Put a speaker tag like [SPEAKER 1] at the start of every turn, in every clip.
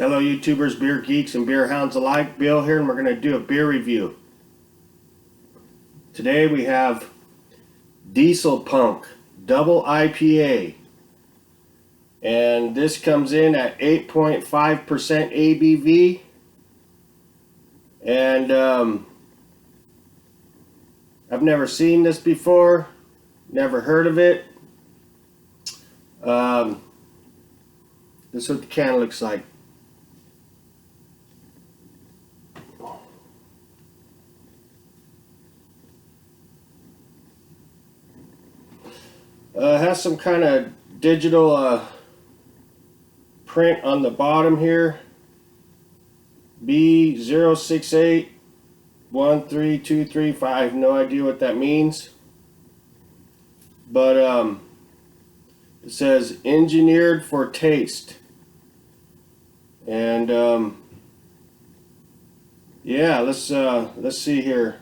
[SPEAKER 1] Hello YouTubers, beer geeks, and beer hounds alike. Bill here, and we're going to do a beer review. Today we have Dieselpunk Double IPA. And this comes in at 8.5% ABV. And I've never seen this before. Never heard of it. This is what the can looks like. Has some kind of digital print on the bottom here. B06813235. I have no idea what that means. But it says engineered for taste. And yeah, let's see here.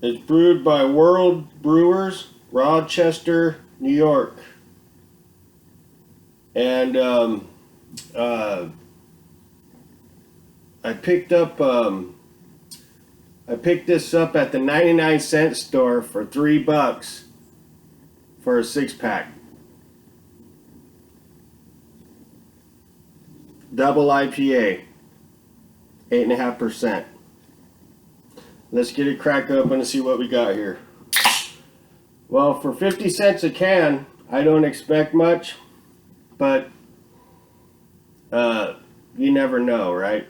[SPEAKER 1] It's brewed by World Brewers, Rochester, New York. And I picked this up at the 99-cent store for $3 for a 6-pack. Double IPA, 8.5%. Let's get it cracked open and see what we got here. Well, for 50 cents a can, I don't expect much, but you never know, right?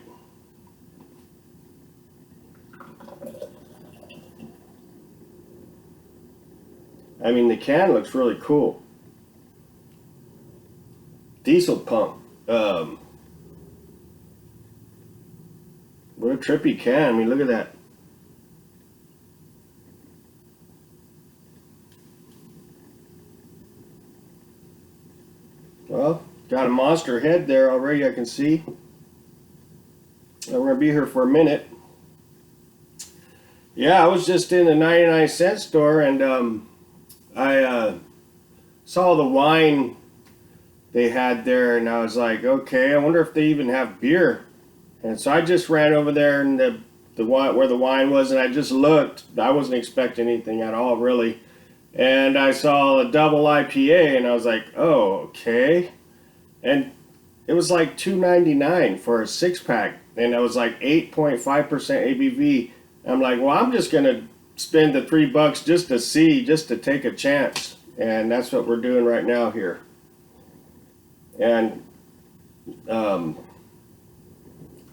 [SPEAKER 1] I mean, the can looks really cool. Dieselpunk. What a trippy can. I mean, look at that. Well, got a monster head there already, I can see. We're going to be here for a minute. Yeah, I was just in the 99-cent store, and I saw the wine they had there, and I was like, okay, I wonder if they even have beer. And so I just ran over there and where the wine was, and I just looked. I wasn't expecting anything at all, really. And I saw a double IPA, and I was like, oh, okay. And it was like $2.99 for a 6-pack, and it was like 8.5% ABV. I'm like, well, I'm just going to spend the $3 just to see, just to take a chance. And that's what we're doing right now here. And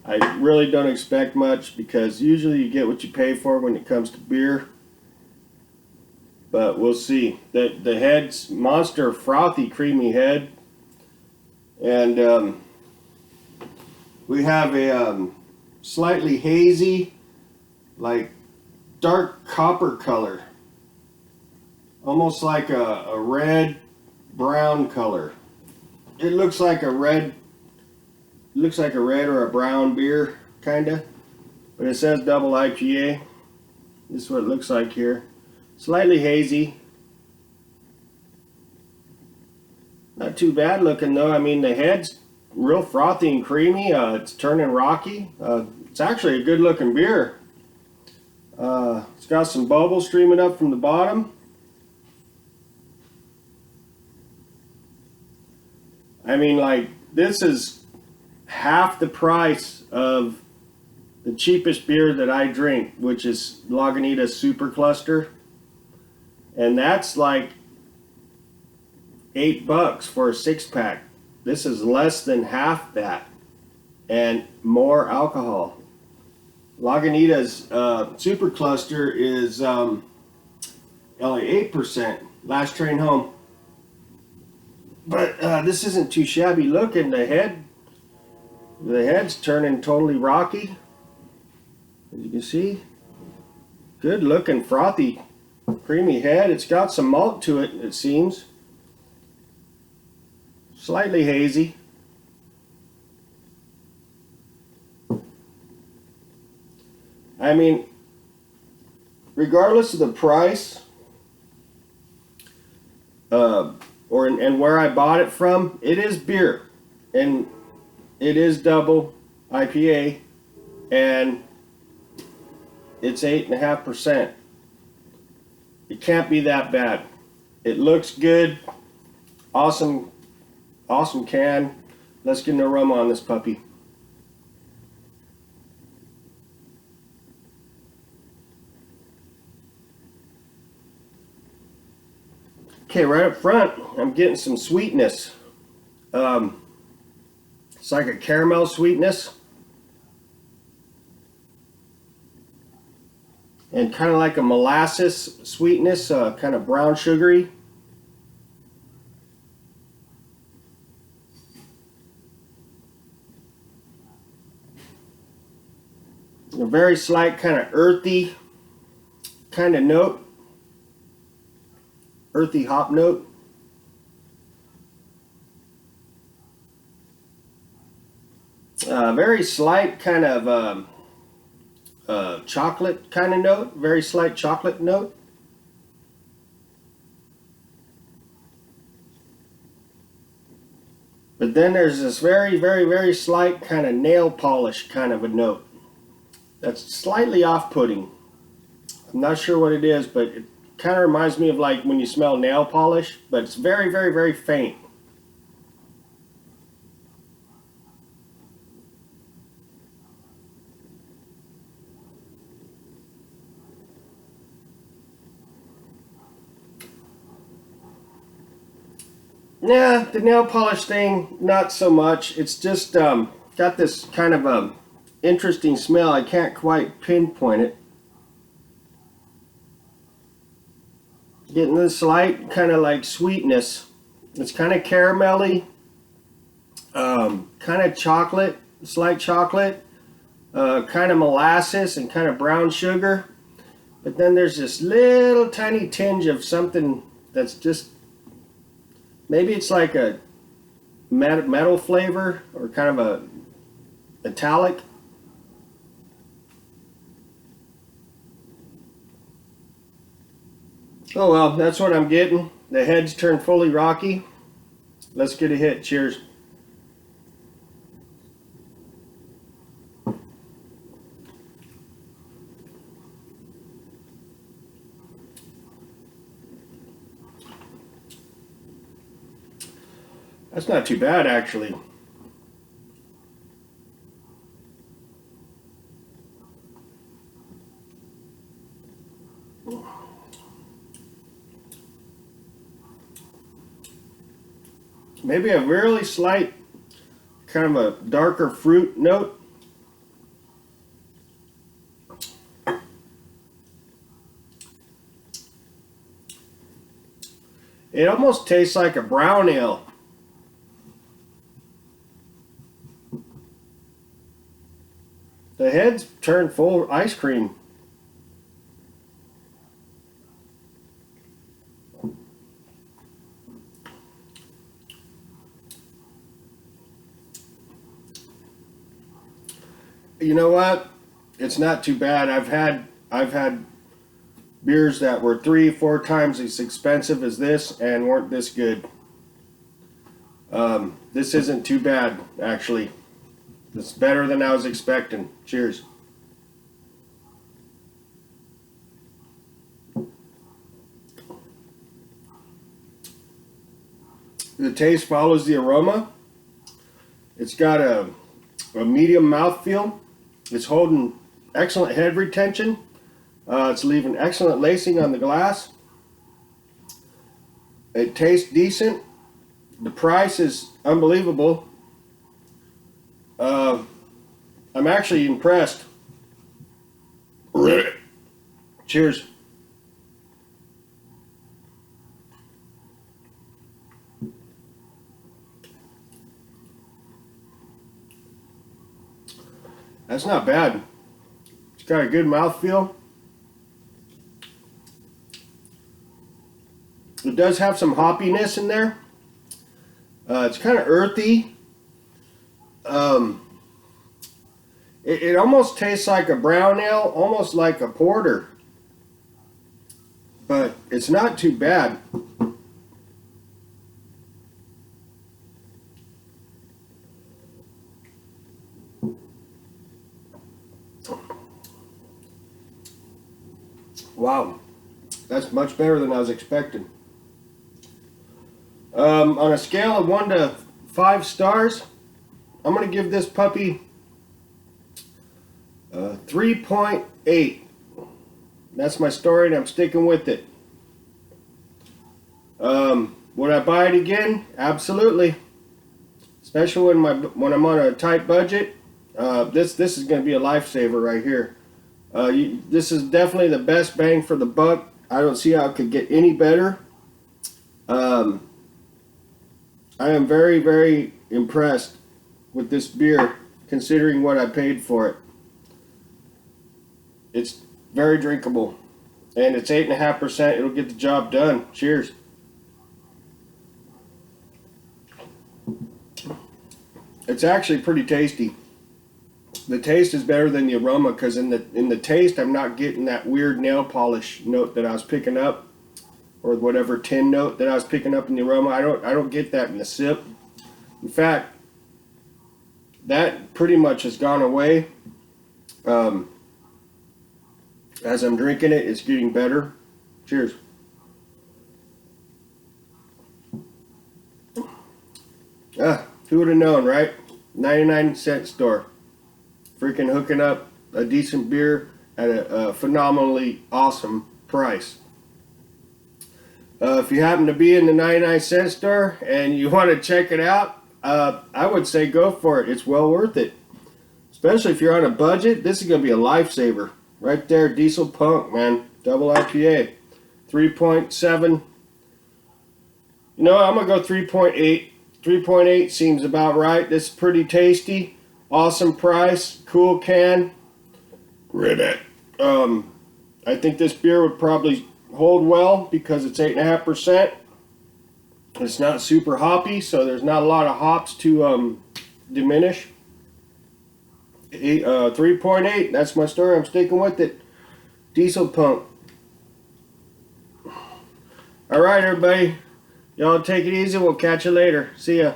[SPEAKER 1] I really don't expect much, because usually you get what you pay for when it comes to beer. But we'll see. The head's monster frothy creamy head. And we have a slightly hazy, like dark copper color. Almost like a red brown color. It looks like a red or a brown beer, kinda. But it says double IPA. This is what it looks like here. Slightly hazy. Not too bad looking though. I mean, the head's real frothy and creamy. It's turning rocky. It's actually a good looking beer. It's got some bubbles streaming up from the bottom. I mean, like, this is half the price of the cheapest beer that I drink, which is Lagunitas Super Cluster. And that's like $8 for a 6-pack. This is less than half that, and more alcohol. Lagunitas Super Cluster is only 8%. Last train home. But this isn't too shabby looking. The head's turning totally rocky, as you can see. Good looking frothy creamy head. It's got some malt to it, it seems. Slightly hazy. I mean, regardless of the price, and where I bought it from, it is beer. And it is double IPA, and it's 8.5%. It can't be that bad. It looks good. Awesome, awesome can. Let's get an aroma on this puppy. Okay, right up front, I'm getting some sweetness. It's like a caramel sweetness. And kind of like a molasses sweetness, kind of brown sugary. A very slight kind of earthy kind of note. Earthy hop note. Very slight kind of chocolate kind of note. Very slight chocolate note. But then there's this very slight kind of nail polish kind of a note. That's slightly off-putting. I'm not sure what it is, but it kind of reminds me of like when you smell nail polish, but it's very faint. Yeah, the nail polish thing, not so much. It's just got this kind of a interesting smell. I can't quite pinpoint it. Getting this slight kind of like sweetness. It's kind of caramelly, kind of chocolate, slight chocolate, kind of molasses and kind of brown sugar. But then there's this little tiny tinge of something that's just, maybe it's like a metal flavor or kind of a metallic. Oh well, that's what I'm getting. The heads turn fully rocky. Let's get a hit. Cheers. That's not too bad, actually. Maybe a really slight, kind of a darker fruit note. It almost tastes like a brown ale. The heads turn full ice cream. You know what? It's not too bad. I've had beers that were 3-4 times as expensive as this and weren't this good. This isn't too bad, actually. It's better than I was expecting. Cheers. The taste follows the aroma. It's got a medium mouthfeel. It's holding excellent head retention. It's leaving excellent lacing on the glass. It tastes decent. The price is unbelievable. I'm actually impressed. Cheers. That's not bad. It's got a good mouthfeel. It does have some hoppiness in there. It's kind of earthy. It almost tastes like a brown ale, almost like a porter. But it's not too bad. Wow, that's much better than I was expecting. On a scale of 1 to 5 stars, I'm going to give this puppy 3.8. That's my story, and I'm sticking with it. Would I buy it again? Absolutely. Especially when I'm on a tight budget. This is going to be a lifesaver right here. This is definitely the best bang for the buck. I don't see how it could get any better. I am very, very impressed with this beer, considering what I paid for it. It's very drinkable, and it's 8.5%. It'll get the job done. Cheers. It's actually pretty tasty. The taste is better than the aroma, because in the taste I'm not getting that weird nail polish note that I was picking up, or whatever tin note that I was picking up in the aroma. I don't get that in the sip. In fact, that pretty much has gone away. As I'm drinking it, it's getting better. Cheers. Who would have known, right? 99-cent store. Freaking hooking up a decent beer at a phenomenally awesome price. If you happen to be in the 99-cent store and you want to check it out, I would say go for it. It's well worth it. Especially if you're on a budget, this is going to be a lifesaver. Right there, Dieselpunk, man. Double IPA. 3.7. You know what? I'm going to go 3.8. 3.8 seems about right. This is pretty tasty. Awesome price. Cool can. Ribbit. I think this beer would probably hold well because it's 8.5%. It's not super hoppy, so there's not a lot of hops to diminish. 3.8. That's my story. I'm sticking with it. Dieselpunk. All right, everybody. Y'all take it easy. We'll catch you later. See ya.